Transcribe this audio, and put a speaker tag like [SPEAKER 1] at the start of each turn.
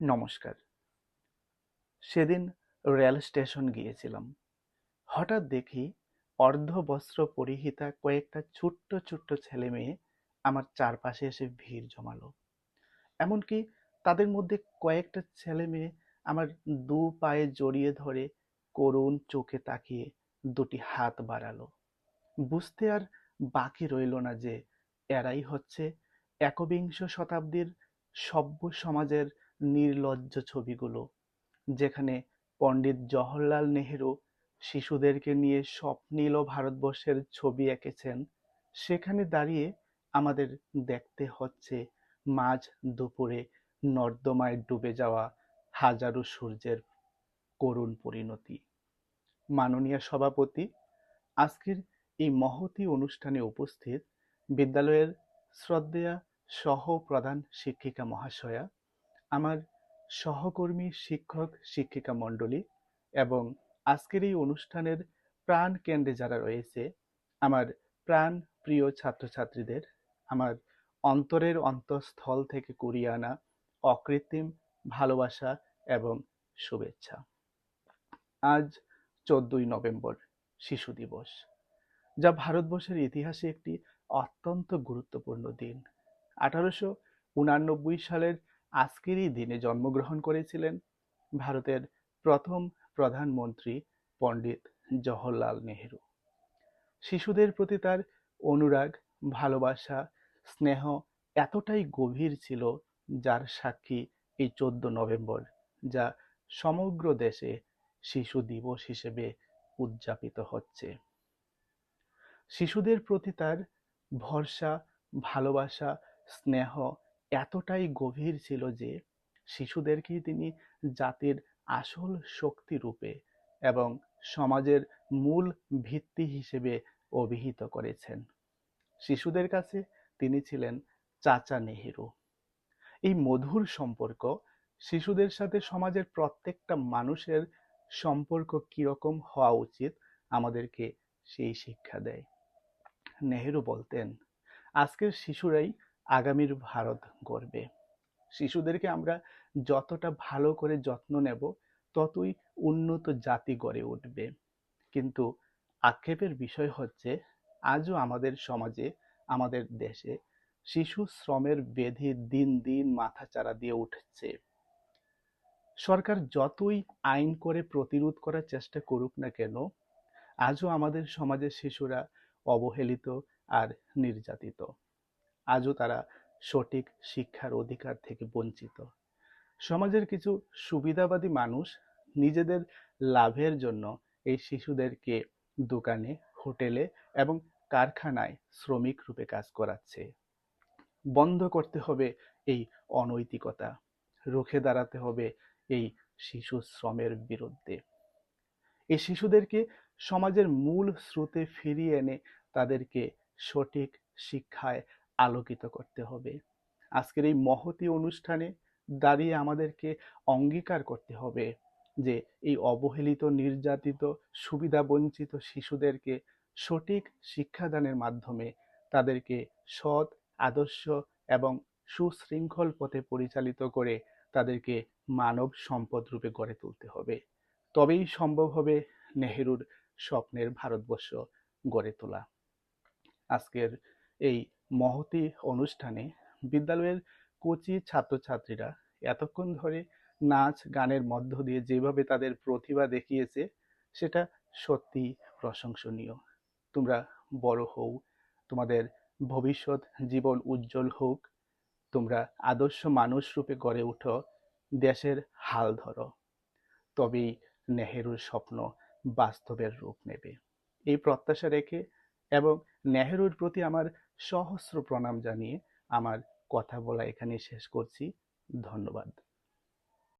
[SPEAKER 1] নমস্কার। সেদিন rail station গিয়েছিলাম। হঠাৎ দেখি অর্ধবস্ত্র পরিহিতা কয়েকটা ছোট্ট ছোট্ট ছেলে মেয়ে আমার চারপাশে এসে ভিড় জমালো। এমনকি তাদের মধ্যে কয়েকটা ছেলে মেয়ে আমার দু পায়ে জড়িয়ে ধরে করুণ চোখে তাকিয়ে দুটি হাত বাড়ালো। বুঝতে আর বাকি রইল না যে এরাই হচ্ছে একবিংশ শতাব্দীর সভ্য সমাজের নির্লজ্জ ছবিগুলো, যেখানে পণ্ডিত জওহরলাল নেহেরু শিশুদেরকে নিয়ে স্বপ্নীল ভারতবর্ষের ছবি এঁকেছেন। সেখানে দাঁড়িয়ে আমাদের দেখতে হচ্ছে মাঝ দুপুরে নর্দমায় ডুবে যাওয়া হাজারো সূর্যের করুণ পরিণতি। মাননীয় সভাপতি, আজকের এই মহতী অনুষ্ঠানে উপস্থিত বিদ্যালয়ের শ্রদ্ধেয়া সহ প্রধান শিক্ষিকা মহাশয়া, আমার সহকর্মী শিক্ষক শিক্ষিকা মণ্ডলী এবং আজকের এই অনুষ্ঠানের প্রাণ কেন্দ্রে যারা রয়েছে, আমার প্রাণ প্রিয় ছাত্রছাত্রীদের আমার অন্তরের অন্তঃস্থল থেকে কুড়িয়ে আনা অকৃত্রিম ভালোবাসা এবং শুভেচ্ছা। আজ 14ই নভেম্বর, শিশু দিবস, যা ভারতবর্ষের ইতিহাসে একটি অত্যন্ত গুরুত্বপূর্ণ দিন। 1889 সালের আজকের এই দিনে জন্মগ্রহণ করেছিলেন ভারতের প্রথম প্রধানমন্ত্রী পণ্ডিত জওহরলাল নেহেরু। শিশুদের প্রতি তার অনুরাগ, ভালোবাসা, স্নেহ এতটাই গভীর ছিল, যার সাক্ষী এই 14 নভেম্বর, যা সমগ্র দেশে শিশু দিবস হিসেবে উদযাপিত হচ্ছে। শিশুদের প্রতি তার ভরসা, ভালোবাসা, স্নেহ এতটাই গভীর ছিল যে শিশুদেরকেই তিনি জাতির আসল শক্তি রূপে এবং সমাজের মূল ভিত্তি হিসেবে অভিহিত করেছেন। শিশুদের কাছে তিনি ছিলেন চাচা নেহেরু। এই মধুর সম্পর্ক শিশুদের সাথে সমাজের প্রত্যেকটা মানুষের সম্পর্ক কিরকম হওয়া উচিত আমাদেরকে সেই শিক্ষা দেয়। নেহেরু বলতেন, আজকের শিশুরাই আগামীর ভারত গড়বে। শিশুদেরকে আমরা যতটা ভালো করে যত্ন নেব, ততই উন্নত জাতি গড়ে উঠবে। কিন্তু আক্ষেপের বিষয় হচ্ছে, আজও আমাদের সমাজে, আমাদের দেশে শিশু শ্রমের ব্যাধি দিন দিন মাথাচাড়া দিয়ে উঠছে। সরকার যতই আইন করে প্রতিরোধ করার চেষ্টা করুক না কেন, আজও আমাদের সমাজের শিশুরা অবহেলিত আর নির্যাতিত। আজও তারা সঠিক শিক্ষার অধিকার থেকে বঞ্চিত। সমাজের কিছু সুবিধাবাদী মানুষ নিজেদের লাভের জন্য এই শিশুদেরকে দোকানে, হোটেলে এবং কারখানায় শ্রমিক রূপে কাজ করাচ্ছে। বন্ধ করতে হবে এই অনৈতিকতা, রুখে দাঁড়াতে হবে এই শিশু শ্রমের বিরুদ্ধে। এই শিশুদেরকে সমাজের মূল স্রোতে ফিরিয়ে এনে তাদেরকে সঠিক শিক্ষায় আলোকিত করতে হবে। আজকের এই মহতী অনুষ্ঠানে দাঁড়িয়ে আমাদেরকে অঙ্গীকার করতে হবে যে এই অবহেলিত, নির্যাতিত, সুবিধা বঞ্চিত শিশুদেরকে সঠিক শিক্ষাদানের মাধ্যমে তাদেরকে সৎ, আদর্শ এবং সুশৃঙ্খল পথে পরিচালিত করে তাদেরকে মানব সম্পদ রূপে গড়ে তুলতে হবে। তবেই সম্ভব হবে নেহেরুর স্বপ্নের ভারতবর্ষ গড়ে তোলা। আজকের এই মহতী অনুষ্ঠানে বিদ্যালয়ের কচি ছাত্রছাত্রীরা এতক্ষণ ধরে নাচ গানের মধ্য দিয়ে যেভাবে তাদের প্রতিভা দেখিয়েছে, সেটা সত্যি প্রশংসনীয়। তোমরা বড় হও, তোমাদের ভবিষ্যৎ জীবন উজ্জ্বল হোক, তোমরা আদর্শ মানুষ রূপে গড়ে উঠো, দেশের হাল ধরো, তবেই নেহেরুর স্বপ্ন বাস্তবের রূপ নেবে। এই প্রত্যাশা রেখে এবং নেহেরুর প্রতি আমার সহস্র প্রণাম জানিয়ে আমার কথা বলা এখানেই শেষ করছি। ধন্যবাদ।